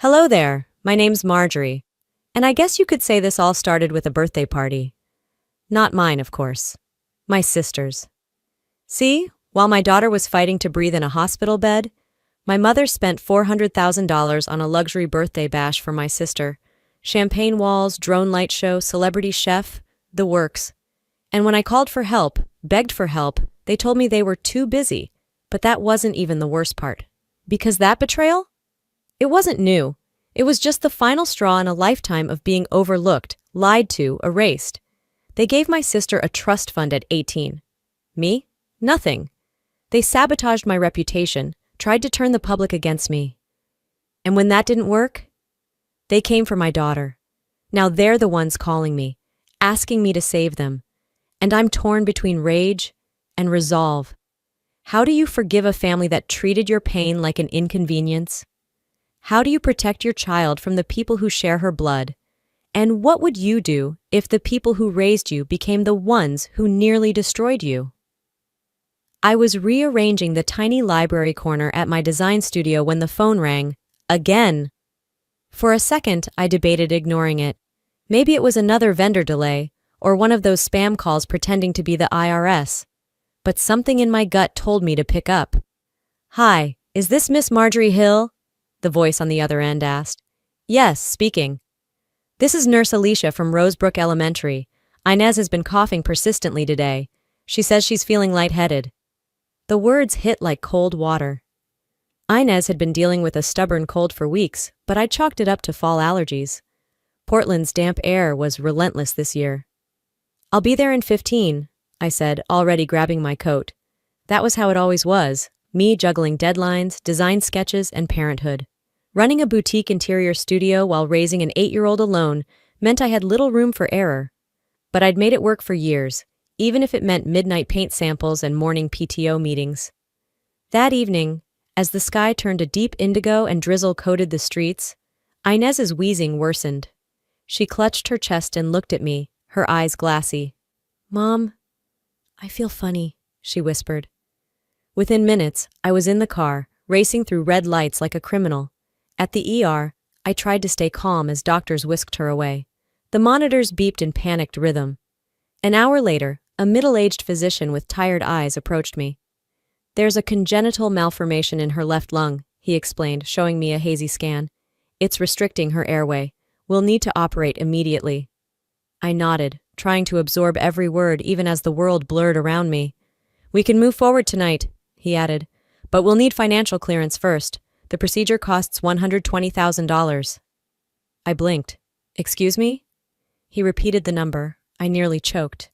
Hello there, my name's Marjorie, and I guess you could say this all started with a birthday party. Not mine, of course. My sister's. See, while my daughter was fighting to breathe in a hospital bed, my mother spent $400,000 on a luxury birthday bash for my sister. Champagne walls, drone light show, celebrity chef, the works. And when I called for help, begged for help, they told me they were too busy. But that wasn't even the worst part. Because that betrayal? It wasn't new. It was just the final straw in a lifetime of being overlooked, lied to, erased. They gave my sister a trust fund at 18. Me? Nothing. They sabotaged my reputation, tried to turn the public against me. And when that didn't work, they came for my daughter. Now they're the ones calling me, asking me to save them. And I'm torn between rage and resolve. How do you forgive a family that treated your pain like an inconvenience? How do you protect your child from the people who share her blood? And what would you do if the people who raised you became the ones who nearly destroyed you? I was rearranging the tiny library corner at my design studio when the phone rang, again. For a second, I debated ignoring it. Maybe it was another vendor delay, or one of those spam calls pretending to be the IRS. But something in my gut told me to pick up. Hi, is this Miss Marjorie Hill? The voice on the other end asked. Yes, speaking. This is Nurse Alicia from Rosebrook Elementary. Inez has been coughing persistently today. She says she's feeling lightheaded. The words hit like cold water. Inez had been dealing with a stubborn cold for weeks, but I chalked it up to fall allergies. Portland's damp air was relentless this year. I'll be there in 15, I said, already grabbing my coat. That was how it always was, me juggling deadlines, design sketches, and parenthood. Running a boutique interior studio while raising an 8-year-old alone meant I had little room for error. But I'd made it work for years, even if it meant midnight paint samples and morning PTO meetings. That evening, as the sky turned a deep indigo and drizzle coated the streets, Inez's wheezing worsened. She clutched her chest and looked at me, her eyes glassy. Mom, I feel funny, she whispered. Within minutes, I was in the car, racing through red lights like a criminal. At the ER, I tried to stay calm as doctors whisked her away. The monitors beeped in panicked rhythm. An hour later, a middle-aged physician with tired eyes approached me. There's a congenital malformation in her left lung, he explained, showing me a hazy scan. It's restricting her airway. We'll need to operate immediately. I nodded, trying to absorb every word even as the world blurred around me. We can move forward tonight, he added, but we'll need financial clearance first. The procedure costs $120,000. I blinked. Excuse me? He repeated the number. I nearly choked.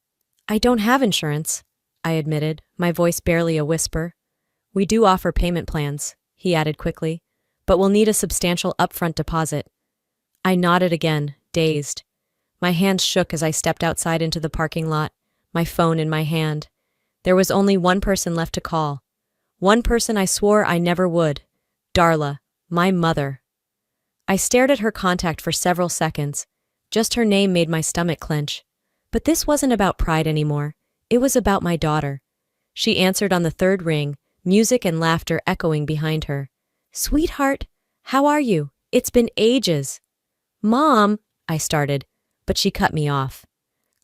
I don't have insurance, I admitted, my voice barely a whisper. We do offer payment plans, he added quickly, but we'll need a substantial upfront deposit. I nodded again, dazed. My hands shook as I stepped outside into the parking lot, my phone in my hand. There was only one person left to call. One person I swore I never would. Darla, my mother. I stared at her contact for several seconds. Just her name made my stomach clench. But this wasn't about pride anymore. It was about my daughter. She answered on the third ring, music and laughter echoing behind her. Sweetheart, how are you? It's been ages. Mom, I started, but she cut me off.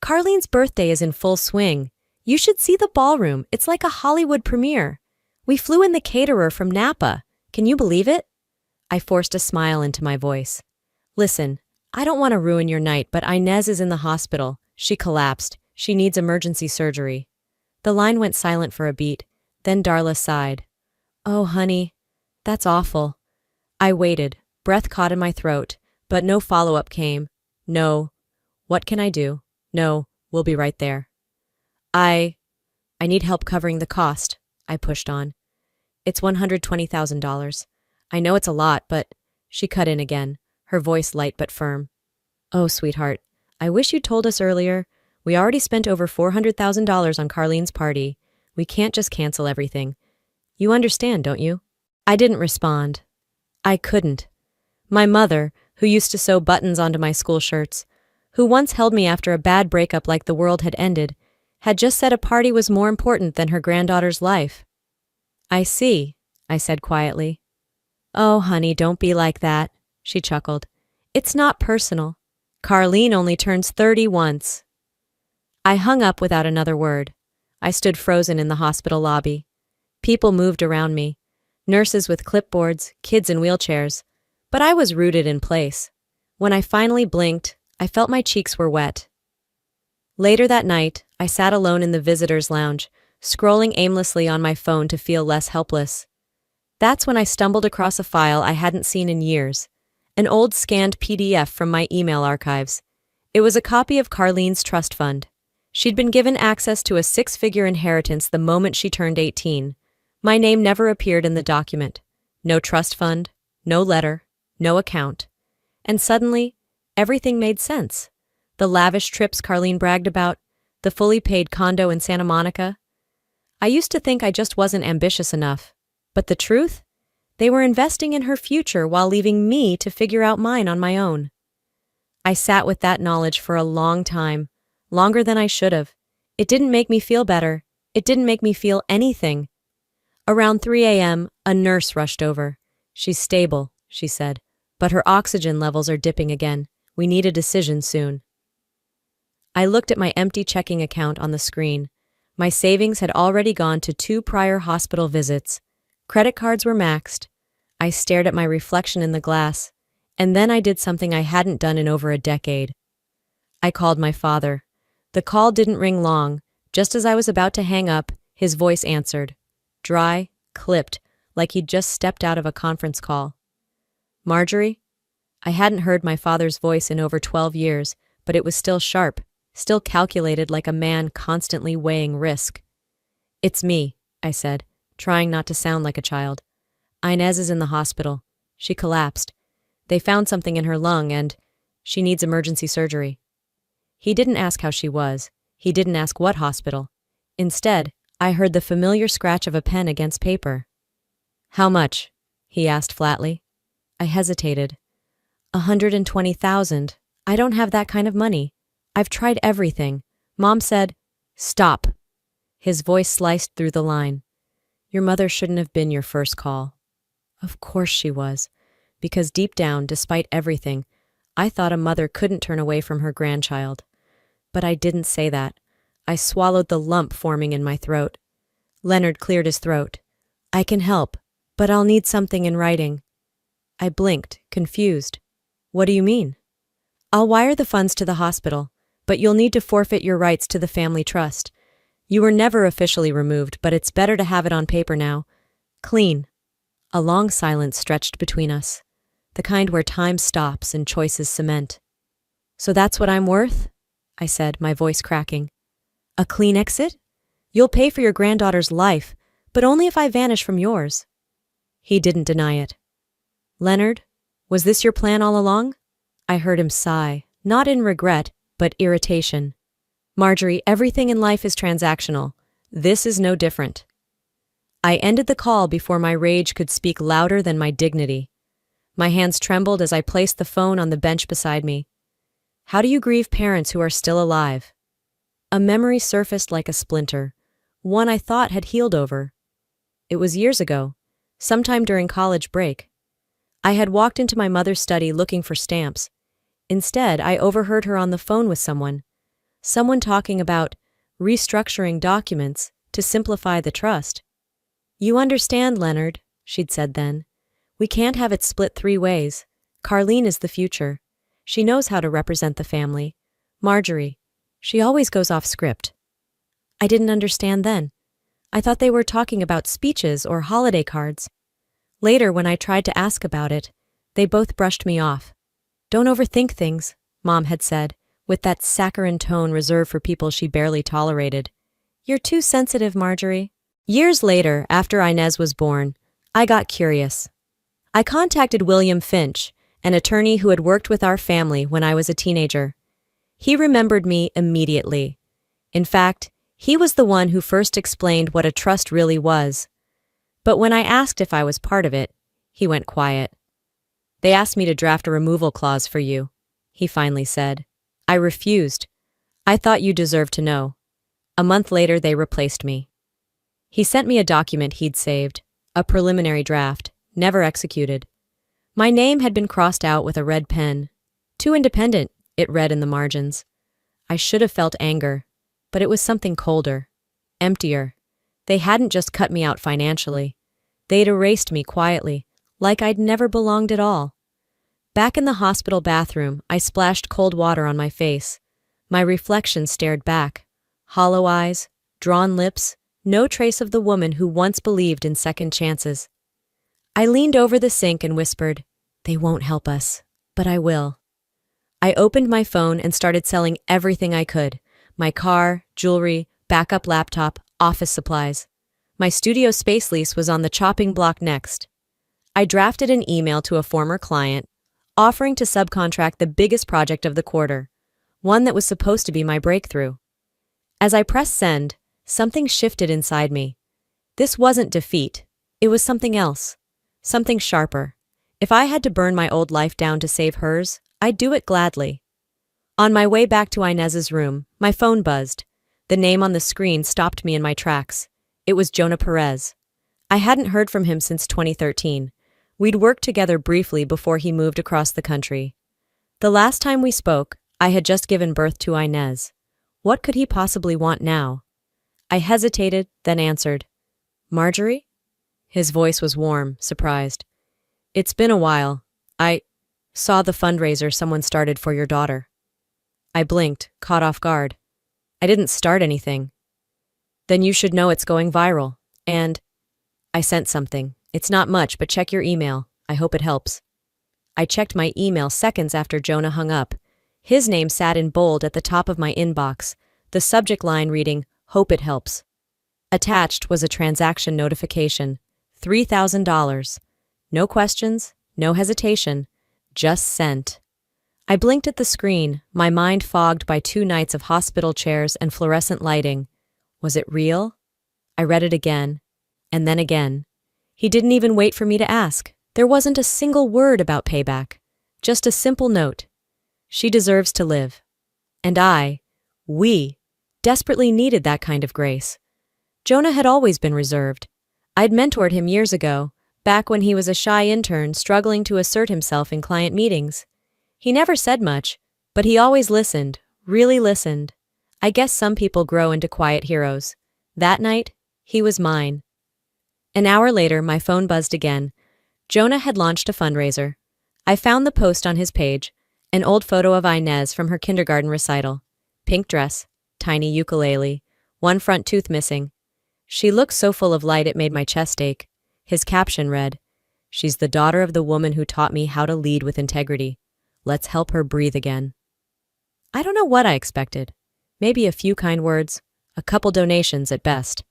Carlene's birthday is in full swing. You should see the ballroom. It's like a Hollywood premiere. We flew in the caterer from Napa. Can you believe it? I forced a smile into my voice. Listen, I don't want to ruin your night, but Inez is in the hospital. She collapsed. She needs emergency surgery. The line went silent for a beat. Then Darla sighed. Oh, honey, that's awful. I waited, breath caught in my throat, but no follow-up came. No. What can I do? No, we'll be right there. I need help covering the cost, I pushed on. It's $120,000. I know it's a lot, but... She cut in again, her voice light but firm. Oh, sweetheart, I wish you'd told us earlier. We already spent over $400,000 on Carlene's party. We can't just cancel everything. You understand, don't you? I didn't respond. I couldn't. My mother, who used to sew buttons onto my school shirts, who once held me after a bad breakup like the world had ended, had just said a party was more important than her granddaughter's life. I see, I said quietly. Oh, honey, don't be like that, she chuckled. It's not personal. Carlene only turns 30 once. I hung up without another word. I stood frozen in the hospital lobby. People moved around me. Nurses with clipboards, kids in wheelchairs. But I was rooted in place. When I finally blinked, I felt my cheeks were wet. Later that night, I sat alone in the visitors' lounge, scrolling aimlessly on my phone to feel less helpless. That's when I stumbled across a file I hadn't seen in years. An old scanned PDF from my email archives. It was a copy of Carlene's trust fund. She'd been given access to a 6-figure inheritance the moment she turned 18. My name never appeared in the document. No trust fund, no letter, no account. And suddenly, everything made sense. The lavish trips Carlene bragged about, the fully paid condo in Santa Monica. I used to think I just wasn't ambitious enough. But the truth? They were investing in her future while leaving me to figure out mine on my own. I sat with that knowledge for a long time, longer than I should have. It didn't make me feel better. It didn't make me feel anything. Around 3 a.m., a nurse rushed over. She's stable, she said, but her oxygen levels are dipping again. We need a decision soon. I looked at my empty checking account on the screen. My savings had already gone to 2 prior hospital visits. Credit cards were maxed. I stared at my reflection in the glass, and then I did something I hadn't done in over a decade. I called my father. The call didn't ring long. Just as I was about to hang up, his voice answered. Dry, clipped, like he'd just stepped out of a conference call. Marjorie? I hadn't heard my father's voice in over 12 years, but it was still sharp, still calculated like a man constantly weighing risk. It's me, I said, trying not to sound like a child. Inez is in the hospital. She collapsed. They found something in her lung and she needs emergency surgery. He didn't ask how she was. He didn't ask what hospital. Instead, I heard the familiar scratch of a pen against paper. How much? He asked flatly. I hesitated. 120,000. I don't have that kind of money. I've tried everything. Mom said, Stop. His voice sliced through the line. Your mother shouldn't have been your first call. Of course she was, because deep down, despite everything, I thought a mother couldn't turn away from her grandchild. But I didn't say that. I swallowed the lump forming in my throat. Leonard cleared his throat. I can help, but I'll need something in writing. I blinked, confused. What do you mean? I'll wire the funds to the hospital, but you'll need to forfeit your rights to the family trust. You were never officially removed, but it's better to have it on paper now. Clean. A long silence stretched between us, the kind where time stops and choices cement. So that's what I'm worth? I said, my voice cracking. A clean exit? You'll pay for your granddaughter's life, but only if I vanish from yours. He didn't deny it. Leonard, was this your plan all along? I heard him sigh, not in regret, but irritation. Marjorie, everything in life is transactional. This is no different. I ended the call before my rage could speak louder than my dignity. My hands trembled as I placed the phone on the bench beside me. How do you grieve parents who are still alive? A memory surfaced like a splinter, one I thought had healed over. It was years ago, sometime during college break. I had walked into my mother's study looking for stamps. Instead, I overheard her on the phone with someone talking about restructuring documents to simplify the trust. You understand, Leonard, she'd said then. We can't have it split 3 ways. Carlene is the future. She knows how to represent the family. Marjorie, she always goes off script. I didn't understand then. I thought they were talking about speeches or holiday cards. Later, when I tried to ask about it, they both brushed me off. Don't overthink things, Mom had said, with that saccharine tone reserved for people she barely tolerated. You're too sensitive, Marjorie. Years later, after Inez was born, I got curious. I contacted William Finch, an attorney who had worked with our family when I was a teenager. He remembered me immediately. In fact, he was the one who first explained what a trust really was. But when I asked if I was part of it, he went quiet. They asked me to draft a removal clause for you, he finally said. I refused. I thought you deserved to know. A month later, they replaced me. He sent me a document he'd saved, a preliminary draft, never executed. My name had been crossed out with a red pen. Too independent, it read in the margins. I should have felt anger, but it was something colder, emptier. They hadn't just cut me out financially. They'd erased me quietly, like I'd never belonged at all. Back in the hospital bathroom, I splashed cold water on my face. My reflection stared back. Hollow eyes, drawn lips, no trace of the woman who once believed in second chances. I leaned over the sink and whispered, "They won't help us, but I will." I opened my phone and started selling everything I could. My car, jewelry, backup laptop, office supplies. My studio space lease was on the chopping block next. I drafted an email to a former client, offering to subcontract the biggest project of the quarter, one that was supposed to be my breakthrough. As I pressed send, something shifted inside me. This wasn't defeat. It was something else. Something sharper. If I had to burn my old life down to save hers, I'd do it gladly. On my way back to Inez's room, my phone buzzed. The name on the screen stopped me in my tracks. It was Jonah Perez. I hadn't heard from him since 2013. We'd worked together briefly before he moved across the country. The last time we spoke, I had just given birth to Inez. What could he possibly want now? I hesitated, then answered, "Marjorie?" His voice was warm, surprised. "It's been a while. I saw the fundraiser someone started for your daughter." I blinked, caught off guard. "I didn't start anything." "Then you should know it's going viral. And I sent something. It's not much, but check your email. I hope it helps." I checked my email seconds after Jonah hung up. His name sat in bold at the top of my inbox, the subject line reading, "Hope it helps." Attached was a transaction notification. $3,000. No questions, no hesitation, just sent. I blinked at the screen, my mind fogged by 2 nights of hospital chairs and fluorescent lighting. Was it real? I read it again, and then again. He didn't even wait for me to ask. There wasn't a single word about payback, just a simple note. She deserves to live. And we, desperately needed that kind of grace. Jonah had always been reserved. I'd mentored him years ago, back when he was a shy intern struggling to assert himself in client meetings. He never said much, but he always listened, really listened. I guess some people grow into quiet heroes. That night, he was mine. An hour later, my phone buzzed again. Jonah had launched a fundraiser. I found the post on his page, an old photo of Inez from her kindergarten recital. Pink dress, tiny ukulele, one front tooth missing. She looked so full of light it made my chest ache. His caption read, "She's the daughter of the woman who taught me how to lead with integrity. Let's help her breathe again." I don't know what I expected. Maybe a few kind words, a couple donations at best.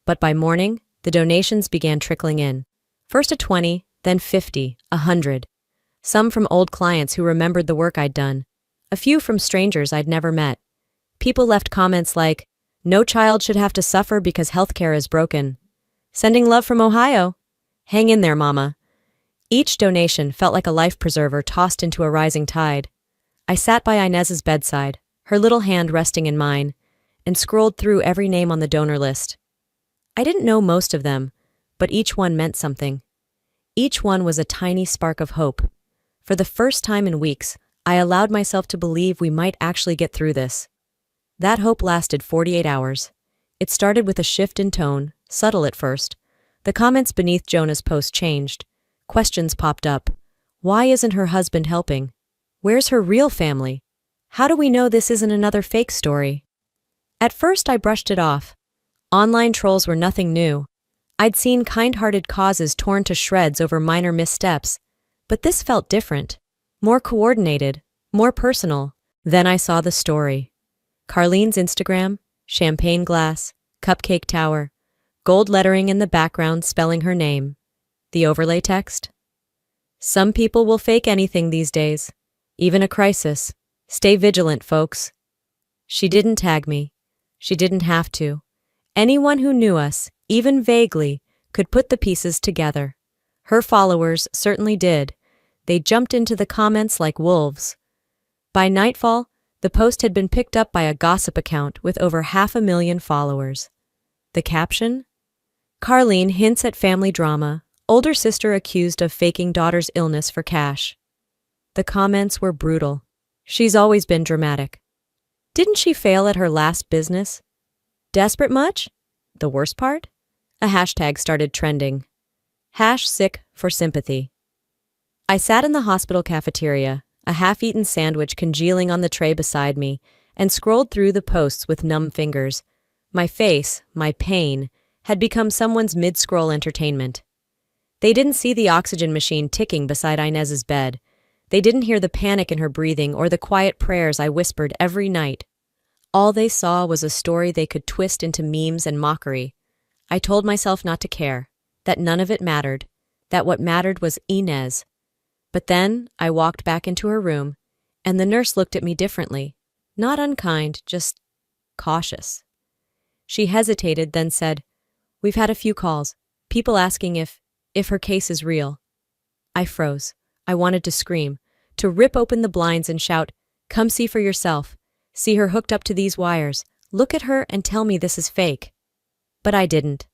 But by morning, the donations began trickling in. First a 20, then 50, 100. Some from old clients who remembered the work I'd done. A few from strangers I'd never met. People left comments like, "No child should have to suffer because healthcare is broken." "Sending love from Ohio." "Hang in there, mama." Each donation felt like a life preserver tossed into a rising tide. I sat by Inez's bedside, her little hand resting in mine, and scrolled through every name on the donor list. I didn't know most of them, but each one meant something. Each one was a tiny spark of hope. For the first time in weeks, I allowed myself to believe we might actually get through this. That hope lasted 48 hours. It started with a shift in tone, subtle at first. The comments beneath Jonah's post changed. Questions popped up. Why isn't her husband helping? Where's her real family? How do we know this isn't another fake story? At first I brushed it off. Online trolls were nothing new. I'd seen kind-hearted causes torn to shreds over minor missteps, but this felt different, more coordinated, more personal. Then I saw the story. Carlene's Instagram, champagne glass, cupcake tower, gold lettering in the background spelling her name. The overlay text? "Some people will fake anything these days, even a crisis. Stay vigilant, folks." She didn't tag me. She didn't have to. Anyone who knew us, even vaguely, could put the pieces together. Her followers certainly did. They jumped into the comments like wolves. By nightfall, the post had been picked up by a gossip account with over 500,000 followers. The caption? "Carlene hints at family drama. Older sister accused of faking daughter's illness for cash. The comments were brutal. She's always been dramatic. Didn't she fail at her last business? Desperate much? The worst part? A hashtag started trending. #sick for sympathy. I sat in the hospital cafeteria, a half-eaten sandwich congealing on the tray beside me, and scrolled through the posts with numb fingers. My face, my pain, had become someone's mid-scroll entertainment. They didn't see the oxygen machine ticking beside Inez's bed. They didn't hear the panic in her breathing or the quiet prayers I whispered every night. All they saw was a story they could twist into memes and mockery. I told myself not to care, that none of it mattered, that what mattered was Inez. But then I walked back into her room, and the nurse looked at me differently. Not unkind, just cautious. She hesitated, then said, "We've had a few calls, people asking if her case is real." I froze. I wanted to scream, to rip open the blinds and shout, "Come see for yourself. See her hooked up to these wires. Look at her and tell me this is fake." But I didn't.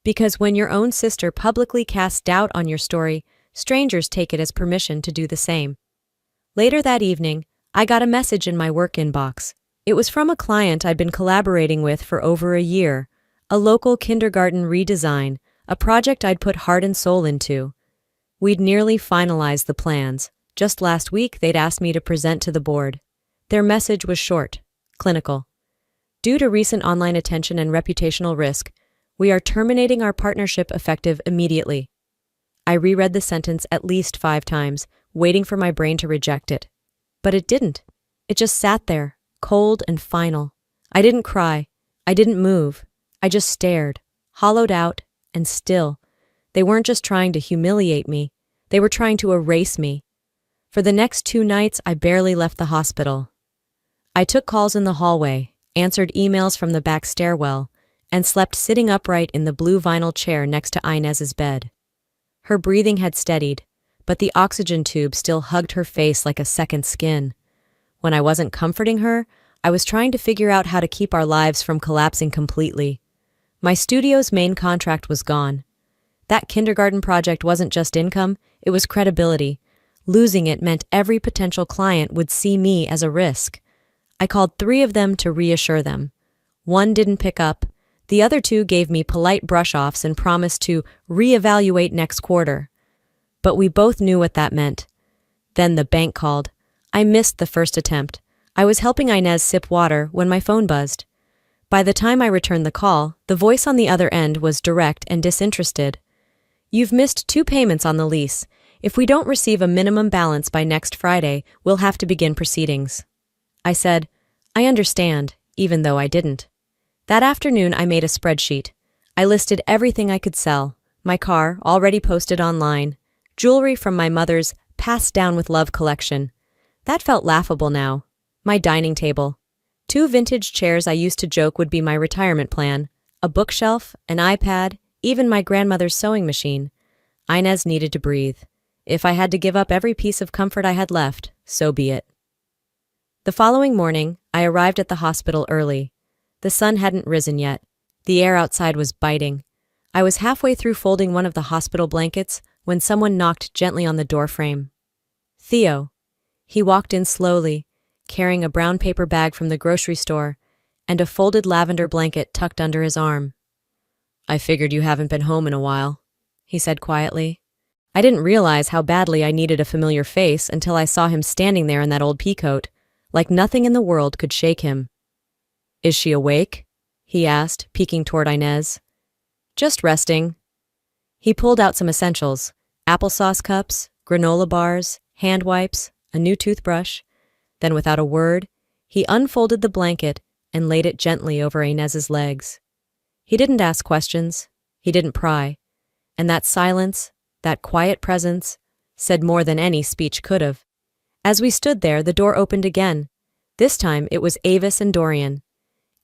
Because when your own sister publicly casts doubt on your story, strangers take it as permission to do the same. Later that evening, I got a message in my work inbox. It was from a client I'd been collaborating with for over a year, a local kindergarten redesign, a project I'd put heart and soul into. We'd nearly finalized the plans. Just last week, they'd asked me to present to the board. Their message was short, clinical. Due to recent online attention and reputational risk, we are terminating our partnership effective immediately. I reread the sentence at least 5 times, waiting for my brain to reject it. But it didn't. It just sat there, cold and final. I didn't cry. I didn't move. I just stared, hollowed out and still. They weren't just trying to humiliate me. They were trying to erase me. For the next 2 nights, I barely left the hospital. I took calls in the hallway, answered emails from the back stairwell, and slept sitting upright in the blue vinyl chair next to Inez's bed. Her breathing had steadied, but the oxygen tube still hugged her face like a second skin. When I wasn't comforting her, I was trying to figure out how to keep our lives from collapsing completely. My studio's main contract was gone. That kindergarten project wasn't just income, it was credibility. Losing it meant every potential client would see me as a risk. I called 3 of them to reassure them. 1 didn't pick up. The other 2 gave me polite brush-offs and promised to reevaluate next quarter. But we both knew what that meant. Then the bank called. I missed the first attempt. I was helping Inez sip water when my phone buzzed. By the time I returned the call, the voice on the other end was direct and disinterested. "You've missed 2 payments on the lease. If we don't receive a minimum balance by next Friday, we'll have to begin proceedings." I said, "I understand," even though I didn't. That afternoon, I made a spreadsheet. I listed everything I could sell. My car, already posted online. Jewelry from my mother's Passed Down with Love collection. That felt laughable now. My dining table. 2 vintage chairs I used to joke would be my retirement plan. A bookshelf, an iPad, even my grandmother's sewing machine. Inez needed to breathe. If I had to give up every piece of comfort I had left, so be it. The following morning, I arrived at the hospital early. The sun hadn't risen yet. The air outside was biting. I was halfway through folding one of the hospital blankets when someone knocked gently on the doorframe. Theo. He walked in slowly, carrying a brown paper bag from the grocery store and a folded lavender blanket tucked under his arm. "I figured you haven't been home in a while," he said quietly. I didn't realize how badly I needed a familiar face until I saw him standing there in that old peacoat, like nothing in the world could shake him. "Is she awake?" he asked, peeking toward Inez. "Just resting." He pulled out some essentials: applesauce cups, granola bars, hand wipes, a new toothbrush. Then without a word, he unfolded the blanket and laid it gently over Inez's legs. He didn't ask questions. He didn't pry. And that silence, that quiet presence, said more than any speech could have. As we stood there, the door opened again. This time it was Avis and Dorian.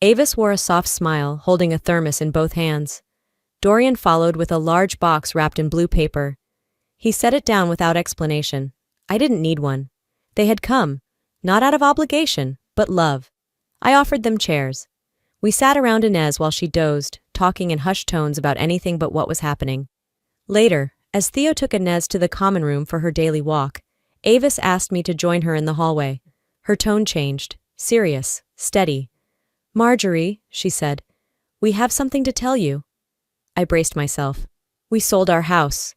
Avis wore a soft smile, holding a thermos in both hands. Dorian followed with a large box wrapped in blue paper. He set it down without explanation. I didn't need one. They had come, not out of obligation, but love. I offered them chairs. We sat around Inez while she dozed, talking in hushed tones about anything but what was happening. Later, As Theo took Inez to the common room for her daily walk, Avis asked me to join her in the hallway. Her tone changed, serious, steady. "Marjorie," she said, "we have something to tell you." I braced myself. "We sold our house."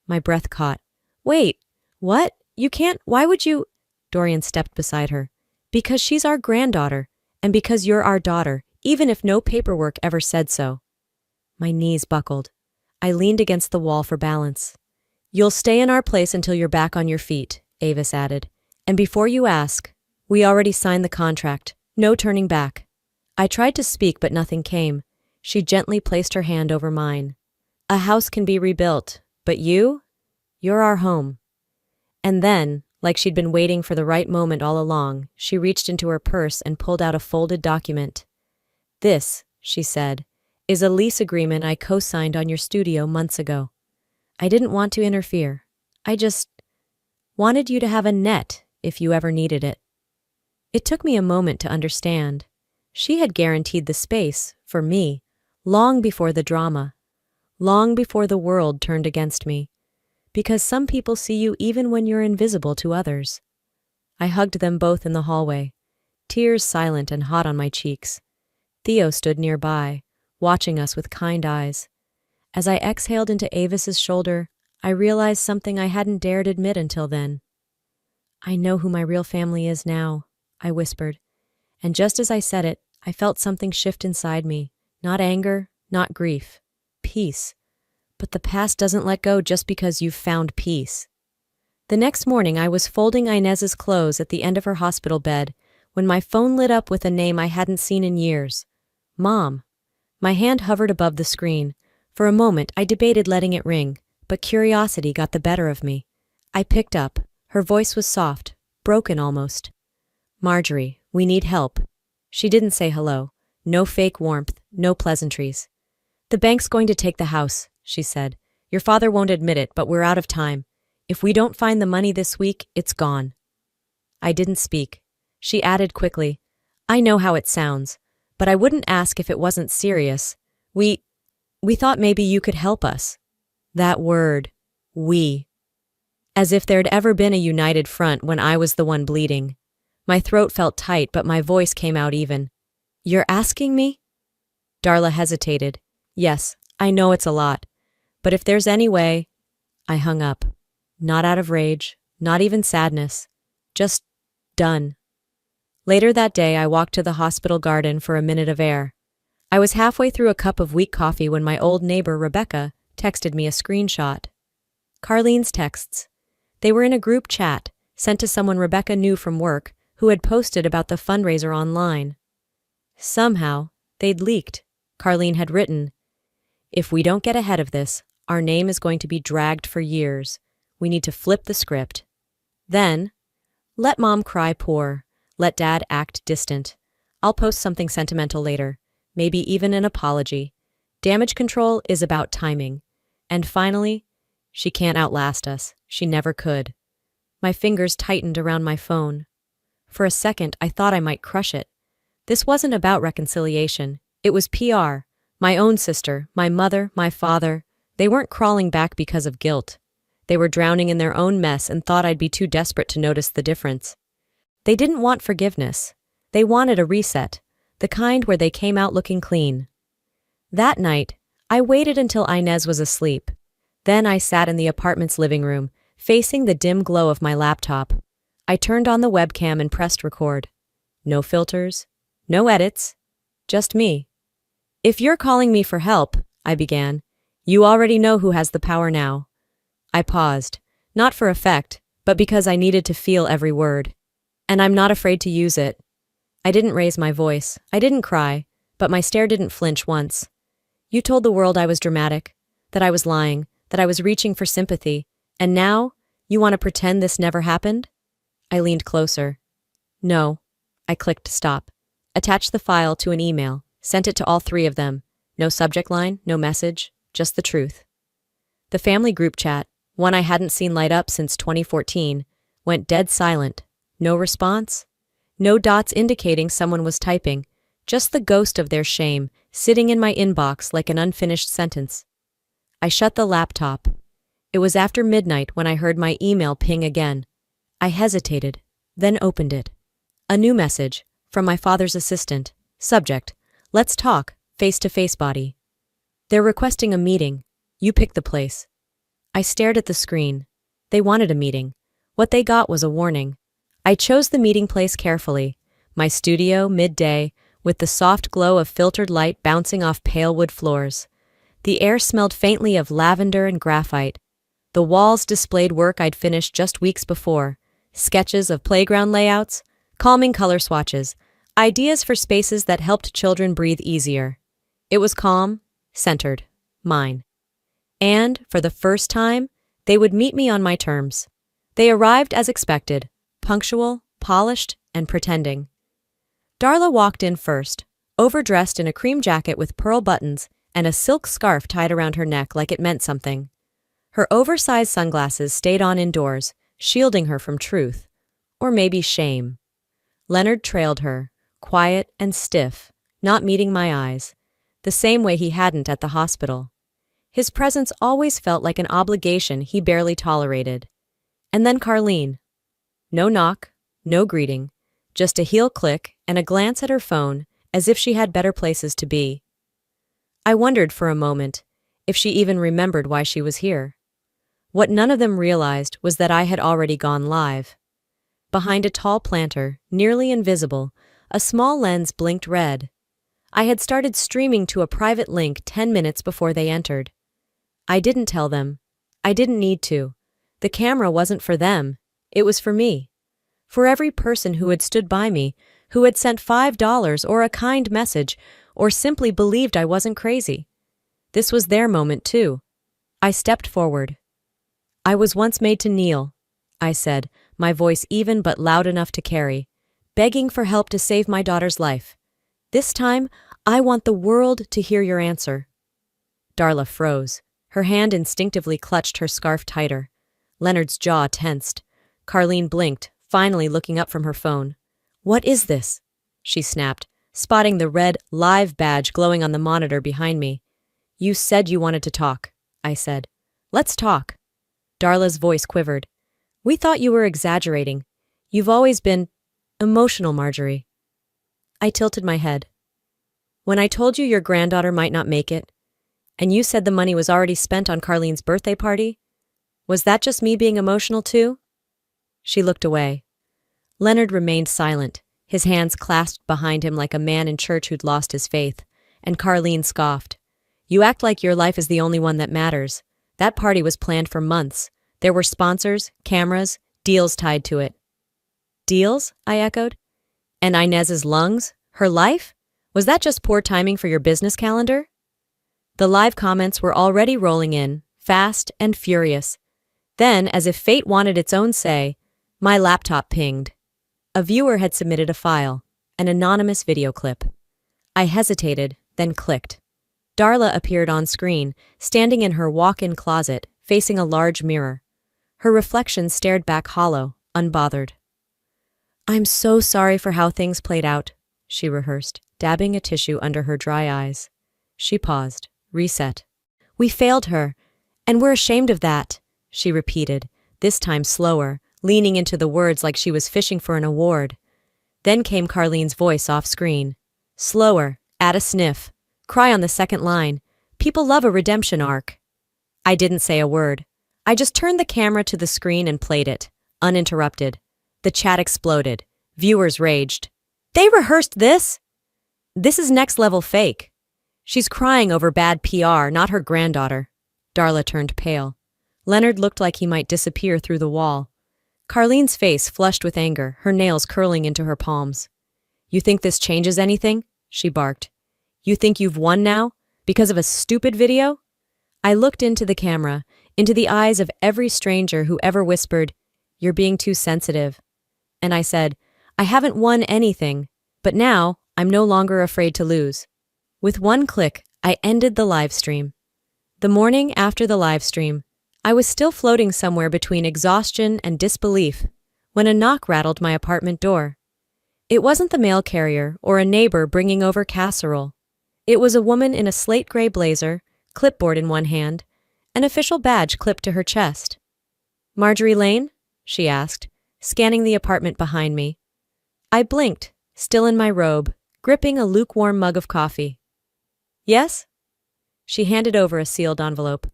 My breath caught. "Wait, what? You can't, why would you?" Dorian stepped beside her. "Because she's our granddaughter, and because you're our daughter, even if no paperwork ever said so." My knees buckled. I leaned against the wall for balance. "You'll stay in our place until you're back on your feet," Avis added. "And before you ask, we already signed the contract. No turning back." I tried to speak, but nothing came. She gently placed her hand over mine. "A house can be rebuilt, but you're our home." And then, like she'd been waiting for the right moment all along, she reached into her purse and pulled out a folded document. "This," she said, "is a lease agreement I co-signed on your studio months ago. I didn't want to interfere. I just wanted you to have a net if you ever needed it." It took me a moment to understand. She had guaranteed the space, for me, long before the drama, long before the world turned against me. Because some people see you even when you're invisible to others. I hugged them both in the hallway, tears silent and hot on my cheeks. Theo stood nearby, watching us with kind eyes. As I exhaled into Avis's shoulder, I realized something I hadn't dared admit until then. "I know who my real family is now," I whispered. And just as I said it, I felt something shift inside me. Not anger, not grief. Peace. But the past doesn't let go just because you've found peace. The next morning, I was folding Inez's clothes at the end of her hospital bed when my phone lit up with a name I hadn't seen in years. Mom. My hand hovered above the screen. For a moment, I debated letting it ring, but curiosity got the better of me. I picked up. Her voice was soft, broken almost. "Marjorie, we need help." She didn't say hello. No fake warmth, no pleasantries. "The bank's going to take the house," she said. "Your father won't admit it, but we're out of time. If we don't find the money this week, it's gone." I didn't speak. She added quickly, "I know how it sounds, but I wouldn't ask if it wasn't serious. We thought maybe you could help us." That word, we. As if there'd ever been a united front when I was the one bleeding. My throat felt tight, but my voice came out even. "You're asking me?" Darla hesitated. "Yes, I know it's a lot. But if there's any way..." I hung up. Not out of rage, not even sadness. Just done. Later that day, I walked to the hospital garden for a minute of air. I was halfway through a cup of weak coffee when my old neighbor, Rebecca, texted me a screenshot. Carlene's texts. They were in a group chat, sent to someone Rebecca knew from work, who had posted about the fundraiser online. Somehow, they'd leaked. Carlene had written, "If we don't get ahead of this, our name is going to be dragged for years. We need to flip the script. Then, let Mom cry poor. Let Dad act distant. I'll post something sentimental later. Maybe even an apology. Damage control is about timing. And finally, she can't outlast us. She never could." My fingers tightened around my phone. For a second, I thought I might crush it. This wasn't about reconciliation. It was PR. My own sister, my mother, my father. They weren't crawling back because of guilt. They were drowning in their own mess and thought I'd be too desperate to notice the difference. They didn't want forgiveness. They wanted a reset, the kind where they came out looking clean. That night, I waited until Inez was asleep. Then I sat in the apartment's living room, facing the dim glow of my laptop. I turned on the webcam and pressed record. No filters, no edits, just me. "If you're calling me for help," I began, "you already know who has the power now." I paused, not for effect, but because I needed to feel every word. And I'm not afraid to use it. I didn't raise my voice. I didn't cry, but my stare didn't flinch once. "You told the world I was dramatic, that I was lying, that I was reaching for sympathy, and now you want to pretend this never happened?" I leaned closer. "No." I clicked stop. Attached the file to an email, sent it to all three of them. No subject line, no message, just the truth. The family group chat, one I hadn't seen light up since 2014, went dead silent. No response. No dots indicating someone was typing, just the ghost of their shame sitting in my inbox like an unfinished sentence. I shut the laptop. It was after midnight when I heard my email ping again. I hesitated, then opened it. A new message, from my father's assistant. Subject: let's talk, face-to-face body. They're requesting a meeting. You pick the place. I stared at the screen. They wanted a meeting. What they got was a warning. I chose the meeting place carefully. My studio, midday, with the soft glow of filtered light bouncing off pale wood floors. The air smelled faintly of lavender and graphite. The walls displayed work I'd finished just weeks before. Sketches of playground layouts, calming color swatches, ideas for spaces that helped children breathe easier. It was calm, centered, mine. And, for the first time, they would meet me on my terms. They arrived as expected, punctual, polished, and pretending. Darla walked in first, overdressed in a cream jacket with pearl buttons and a silk scarf tied around her neck like it meant something. Her oversized sunglasses stayed on indoors, shielding her from truth, or maybe shame. Leonard trailed her, quiet and stiff, not meeting my eyes, the same way he hadn't at the hospital. His presence always felt like an obligation he barely tolerated. And then Carlene. No knock, no greeting, just a heel click and a glance at her phone as if she had better places to be. I wondered for a moment if she even remembered why she was here. What none of them realized was that I had already gone live. Behind a tall planter, nearly invisible, a small lens blinked red. I had started streaming to a private link 10 minutes before they entered. I didn't tell them. I didn't need to. The camera wasn't for them. It was for me. For every person who had stood by me, who had sent $5 or a kind message, or simply believed I wasn't crazy. This was their moment, too. I stepped forward. I was once made to kneel, I said, my voice even but loud enough to carry, begging for help to save my daughter's life. This time, I want the world to hear your answer. Darla froze. Her hand instinctively clutched her scarf tighter. Leonard's jaw tensed. Carlene blinked, finally looking up from her phone. What is this? She snapped, spotting the red live badge glowing on the monitor behind me. You said you wanted to talk, I said. Let's talk. Darla's voice quivered. We thought you were exaggerating. You've always been emotional, Marjorie. I tilted my head. When I told you your granddaughter might not make it, and you said the money was already spent on Carlene's birthday party, was that just me being emotional too? She looked away. Leonard remained silent, his hands clasped behind him like a man in church who'd lost his faith, and Carlene scoffed. You act like your life is the only one that matters. That party was planned for months. There were sponsors, cameras, deals tied to it. Deals? I echoed. And Inez's lungs? Her life? Was that just poor timing for your business calendar? The live comments were already rolling in, fast and furious. Then, as if fate wanted its own say, my laptop pinged. A viewer had submitted a file, an anonymous video clip. I hesitated, then clicked. Darla appeared on screen, standing in her walk-in closet, facing a large mirror. Her reflection stared back hollow, unbothered. I'm so sorry for how things played out, she rehearsed, dabbing a tissue under her dry eyes. She paused, reset. We failed her, and we're ashamed of that, she repeated, this time slower, leaning into the words like she was fishing for an award. Then came Carlene's voice off-screen. Slower, add a sniff. Cry on the second line. People love a redemption arc. I didn't say a word. I just turned the camera to the screen and played it, uninterrupted. The chat exploded. Viewers raged. They rehearsed this? This is next-level fake. She's crying over bad PR, not her granddaughter. Darla turned pale. Leonard looked like he might disappear through the wall. Carlene's face flushed with anger, her nails curling into her palms. You think this changes anything? She barked. You think you've won now? Because of a stupid video? I looked into the camera, into the eyes of every stranger who ever whispered, You're being too sensitive. And I said, I haven't won anything, but now I'm no longer afraid to lose. With one click, I ended the live stream. The morning after the live stream, I was still floating somewhere between exhaustion and disbelief when a knock rattled my apartment door. It wasn't the mail carrier or a neighbor bringing over casserole. It was a woman in a slate gray blazer, clipboard in one hand, an official badge clipped to her chest. "Marjorie Lane?" she asked, scanning the apartment behind me. I blinked, still in my robe, gripping a lukewarm mug of coffee. "Yes?" She handed over a sealed envelope.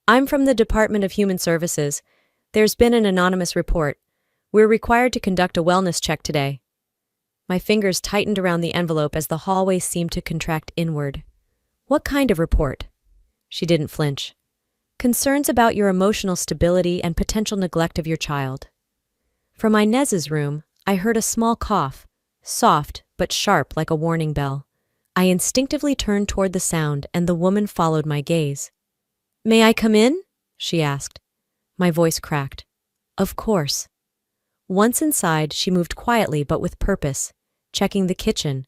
"I'm from the Department of Human Services. There's been an anonymous report. We're required to conduct a wellness check today." My fingers tightened around the envelope as the hallway seemed to contract inward. "What kind of report?" She didn't flinch. "Concerns about your emotional stability and potential neglect of your child." From Inez's room, I heard a small cough, soft but sharp like a warning bell. I instinctively turned toward the sound, and the woman followed my gaze. "May I come in?" she asked. My voice cracked. "Of course." Once inside, she moved quietly but with purpose, checking the kitchen,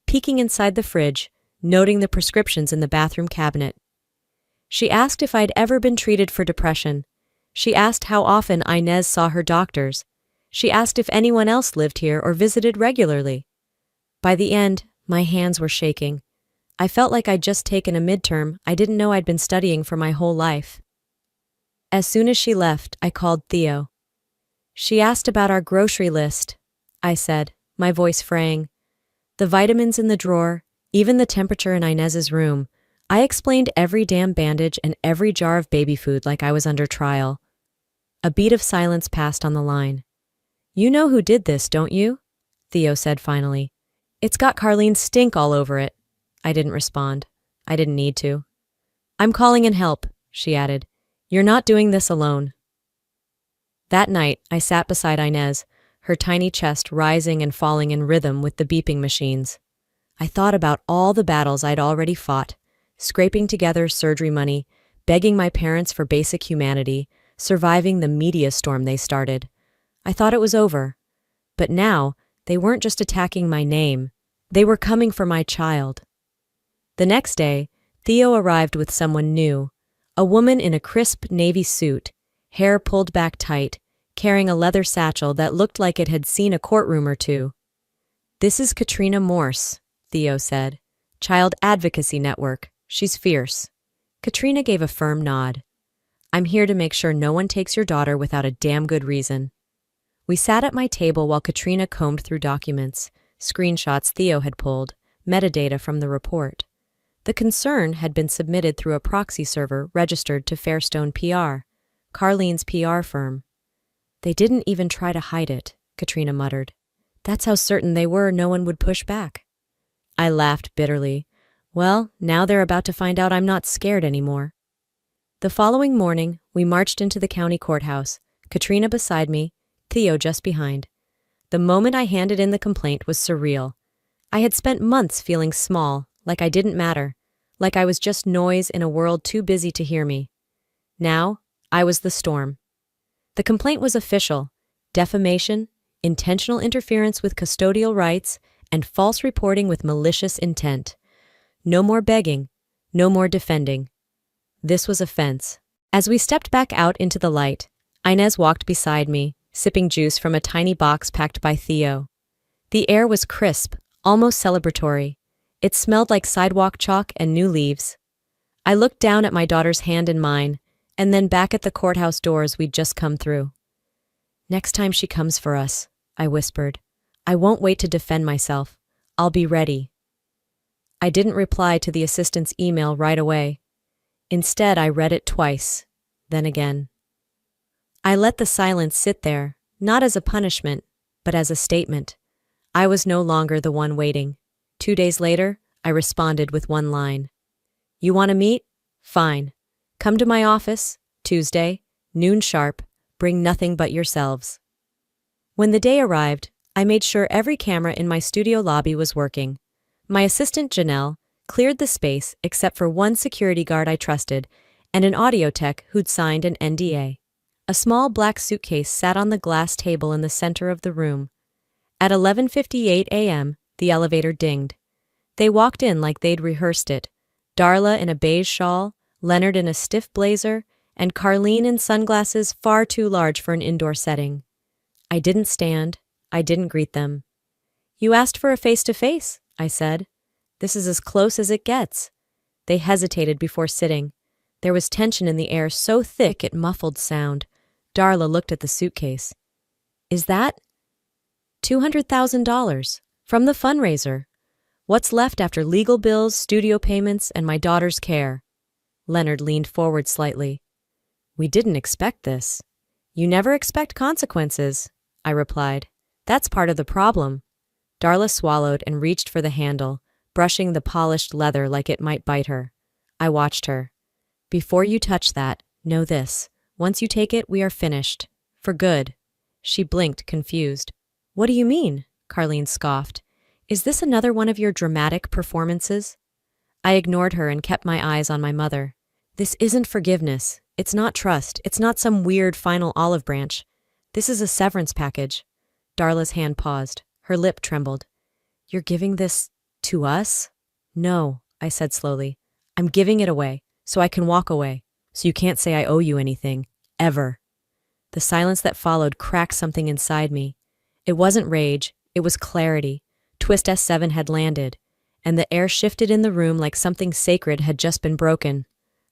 peeking inside the fridge, noting the prescriptions in the bathroom cabinet. She asked if I'd ever been treated for depression. She asked how often Inez saw her doctors. She asked if anyone else lived here or visited regularly. By the end, my hands were shaking. I felt like I'd just taken a midterm I didn't know I'd been studying for my whole life. As soon as she left, I called Theo. "She asked about our grocery list," I said, my voice fraying. "The vitamins in the drawer, even the temperature in Inez's room. I explained every damn bandage and every jar of baby food like I was under trial." A beat of silence passed on the line. "You know who did this, don't you?" Theo said finally. "It's got Carlene's stink all over it." I didn't respond. I didn't need to. "I'm calling in help," she added. "You're not doing this alone." That night, I sat beside Inez, her tiny chest rising and falling in rhythm with the beeping machines. I thought about all the battles I'd already fought, scraping together surgery money, begging my parents for basic humanity, surviving the media storm they started. I thought it was over. But now, they weren't just attacking my name. They were coming for my child. The next day, Theo arrived with someone new, a woman in a crisp navy suit, hair pulled back tight, carrying a leather satchel that looked like it had seen a courtroom or two. "This is Katrina Morse," Theo said. "Child Advocacy Network. She's fierce." Katrina gave a firm nod. "I'm here to make sure no one takes your daughter without a damn good reason." We sat at my table while Katrina combed through documents, screenshots Theo had pulled, metadata from the report. The concern had been submitted through a proxy server registered to Fairstone PR, Carlene's PR firm. "They didn't even try to hide it," Katrina muttered. "That's how certain they were no one would push back." I laughed bitterly. Well, now they're about to find out I'm not scared anymore. The following morning, we marched into the county courthouse, Katrina beside me, Theo just behind. The moment I handed in the complaint was surreal. I had spent months feeling small, like I didn't matter, like I was just noise in a world too busy to hear me. Now, I was the storm. The complaint was official: defamation, intentional interference with custodial rights, and false reporting with malicious intent. No more begging, no more defending. This was offense. As we stepped back out into the light, Inez walked beside me, sipping juice from a tiny box packed by Theo. The air was crisp, almost celebratory. It smelled like sidewalk chalk and new leaves. I looked down at my daughter's hand in mine, and then back at the courthouse doors we'd just come through. "Next time she comes for us," I whispered, "I won't wait to defend myself. I'll be ready." I didn't reply to the assistant's email right away. Instead, I read it twice, then again. I let the silence sit there, not as a punishment, but as a statement. I was no longer the one waiting. 2 days later, I responded with one line. "You want to meet? Fine. Come to my office, Tuesday, noon sharp. Bring nothing but yourselves." When the day arrived, I made sure every camera in my studio lobby was working. My assistant, Janelle, cleared the space except for one security guard I trusted and an audio tech who'd signed an NDA. A small black suitcase sat on the glass table in the center of the room. At 11:58 a.m., the elevator dinged. They walked in like they'd rehearsed it. Darla in a beige shawl, Leonard in a stiff blazer, and Carlene in sunglasses far too large for an indoor setting. I didn't stand. I didn't greet them. "You asked for a face-to-face," I said. "This is as close as it gets." They hesitated before sitting. There was tension in the air so thick it muffled sound. Darla looked at the suitcase. Is that? $200,000 from the fundraiser. What's left after legal bills, studio payments, and my daughter's care? Leonard leaned forward slightly. We didn't expect this. You never expect consequences, I replied. That's part of the problem. Darla swallowed and reached for the handle, brushing the polished leather like it might bite her. I watched her. Before you touch that, know this. Once you take it, we are finished. For good. She blinked, confused. What do you mean? Carlene scoffed. Is this another one of your dramatic performances? I ignored her and kept my eyes on my mother. This isn't forgiveness. It's not trust. It's not some weird final olive branch. This is a severance package. Darla's hand paused. Her lip trembled. You're giving this to us? No, I said slowly. I'm giving it away, so I can walk away, so you can't say I owe you anything. Ever. The silence that followed cracked something inside me. It wasn't rage, it was clarity. Twist S7 had landed, and the air shifted in the room like something sacred had just been broken.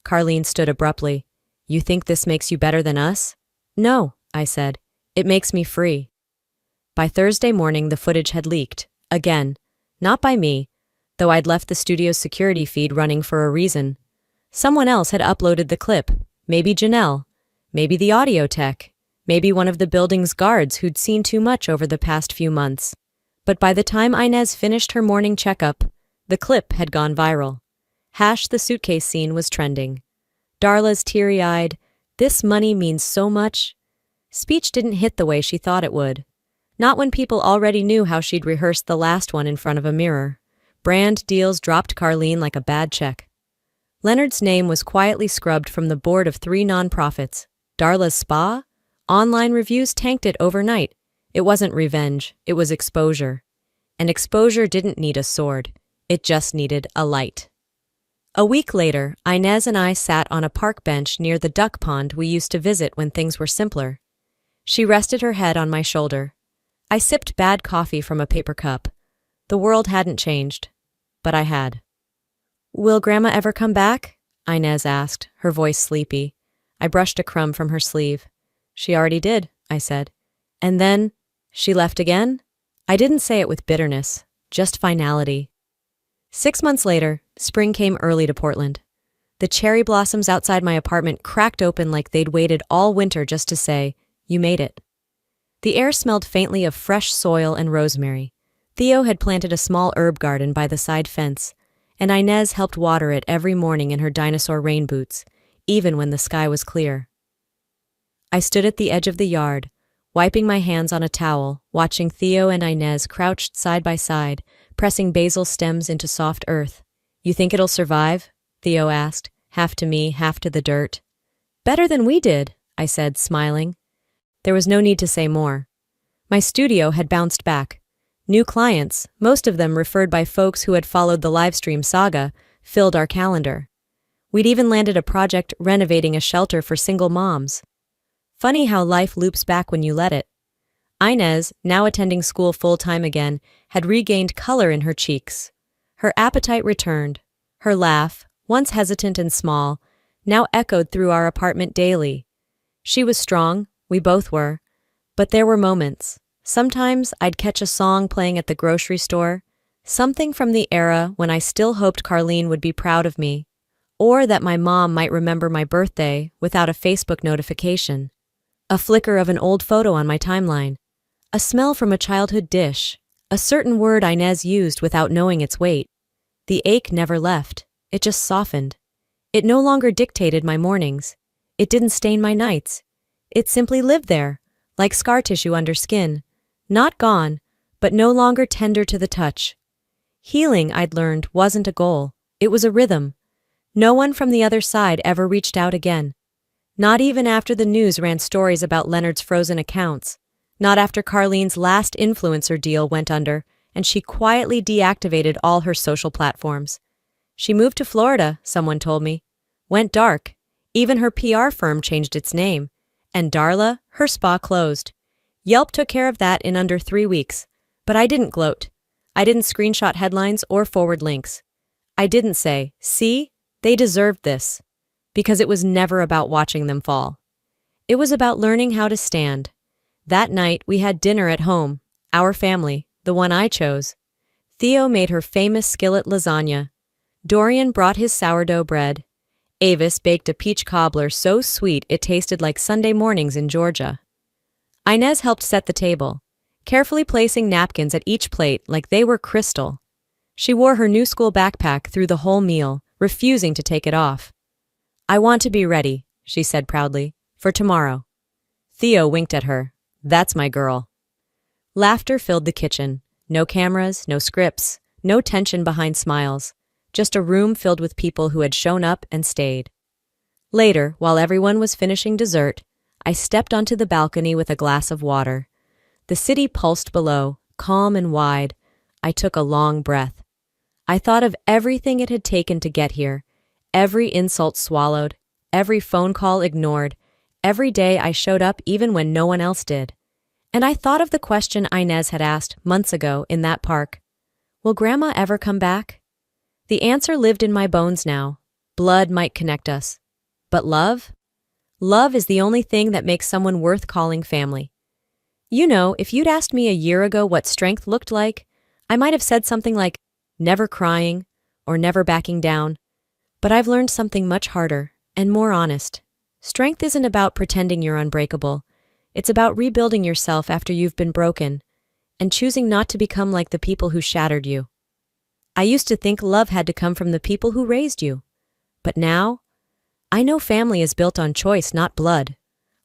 Carlene stood abruptly. You think this makes you better than us? No, I said. It makes me free. By Thursday morning, the footage had leaked. Again. Not by me, though I'd left the studio's security feed running for a reason. Someone else had uploaded the clip. Maybe Janelle. Maybe the audio tech. Maybe one of the building's guards who'd seen too much over the past few months. But by the time Inez finished her morning checkup, the clip had gone viral. The suitcase scene was trending. Darla's teary-eyed, "This money means so much," speech didn't hit the way she thought it would. Not when people already knew how she'd rehearsed the last one in front of a mirror. Brand deals dropped Carlene like a bad check. Leonard's name was quietly scrubbed from the board of 3 nonprofits. Darla's spa? Online reviews tanked it overnight. It wasn't revenge, it was exposure. And exposure didn't need a sword. It just needed a light. A week later, Inez and I sat on a park bench near the duck pond we used to visit when things were simpler. She rested her head on my shoulder. I sipped bad coffee from a paper cup. The world hadn't changed, but I had. Will Grandma ever come back? Inez asked, her voice sleepy. I brushed a crumb from her sleeve. She already did, I said. And then, she left again? I didn't say it with bitterness, just finality. 6 months later, spring came early to Portland. The cherry blossoms outside my apartment cracked open like they'd waited all winter just to say, you made it. The air smelled faintly of fresh soil and rosemary. Theo had planted a small herb garden by the side fence, and Inez helped water it every morning in her dinosaur rain boots, even when the sky was clear. I stood at the edge of the yard, wiping my hands on a towel, watching Theo and Inez crouched side by side, pressing basil stems into soft earth. You think it'll survive? Theo asked, half to me, half to the dirt. Better than we did, I said, smiling. There was no need to say more. My studio had bounced back. New clients, most of them referred by folks who had followed the livestream saga, filled our calendar. We'd even landed a project renovating a shelter for single moms. Funny how life loops back when you let it. Inez, now attending school full-time again, had regained color in her cheeks. Her appetite returned. Her laugh, once hesitant and small, now echoed through our apartment daily. She was strong, we both were, but there were moments. Sometimes I'd catch a song playing at the grocery store, something from the era when I still hoped Carlene would be proud of me, or that my mom might remember my birthday without a Facebook notification. A flicker of an old photo on my timeline. A smell from a childhood dish. A certain word Inez used without knowing its weight. The ache never left. It just softened. It no longer dictated my mornings. It didn't stain my nights. It simply lived there, like scar tissue under skin. Not gone, but no longer tender to the touch. Healing, I'd learned, wasn't a goal. It was a rhythm. No one from the other side ever reached out again. Not even after the news ran stories about Leonard's frozen accounts. Not after Carlene's last influencer deal went under and she quietly deactivated all her social platforms. She moved to Florida, someone told me. Went dark. Even her PR firm changed its name. And Darla, her spa closed. Yelp took care of that in under 3 weeks. But I didn't gloat. I didn't screenshot headlines or forward links. I didn't say, see, they deserved this. because it was never about watching them fall. It was about learning how to stand. That night, we had dinner at home, our family, the one I chose. Theo made her famous skillet lasagna. Dorian brought his sourdough bread. Avis baked a peach cobbler so sweet it tasted like Sunday mornings in Georgia. Inez helped set the table, carefully placing napkins at each plate like they were crystal. She wore her new school backpack through the whole meal, refusing to take it off. "I want to be ready," she said proudly, "for tomorrow." Theo winked at her. "That's my girl." Laughter filled the kitchen. No cameras, no scripts, no tension behind smiles. Just a room filled with people who had shown up and stayed. Later, while everyone was finishing dessert, I stepped onto the balcony with a glass of water. The city pulsed below, calm and wide. I took a long breath. I thought of everything it had taken to get here, every insult swallowed, every phone call ignored, every day I showed up even when no one else did. And I thought of the question Inez had asked months ago in that park. Will Grandma ever come back? The answer lived in my bones now. Blood might connect us. But love? Love is the only thing that makes someone worth calling family. You know, if you'd asked me a year ago what strength looked like, I might have said something like, never crying, or never backing down. But I've learned something much harder, and more honest. Strength isn't about pretending you're unbreakable. It's about rebuilding yourself after you've been broken, and choosing not to become like the people who shattered you. I used to think love had to come from the people who raised you. But now, I know family is built on choice, not blood.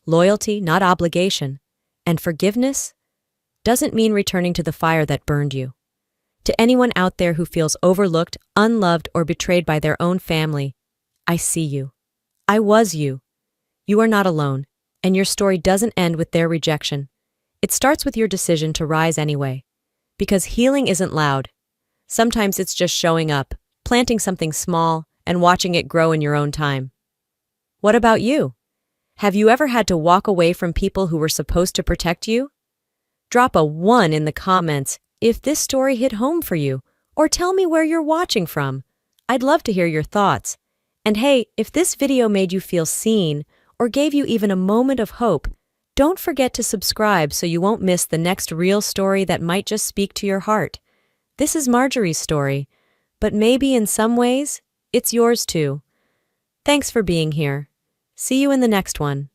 Loyalty, not obligation. And forgiveness doesn't mean returning to the fire that burned you. To anyone out there who feels overlooked, unloved, or betrayed by their own family, I see you. I was you. You are not alone, and your story doesn't end with their rejection. It starts with your decision to rise anyway. Because healing isn't loud. Sometimes it's just showing up, planting something small, and watching it grow in your own time. What about you? Have you ever had to walk away from people who were supposed to protect you? Drop a 1 in the comments if this story hit home for you, or tell me where you're watching from. I'd love to hear your thoughts. And hey, if this video made you feel seen, or gave you even a moment of hope, don't forget to subscribe so you won't miss the next real story that might just speak to your heart. This is Marjorie's story, but maybe in some ways, it's yours too. Thanks for being here. See you in the next one.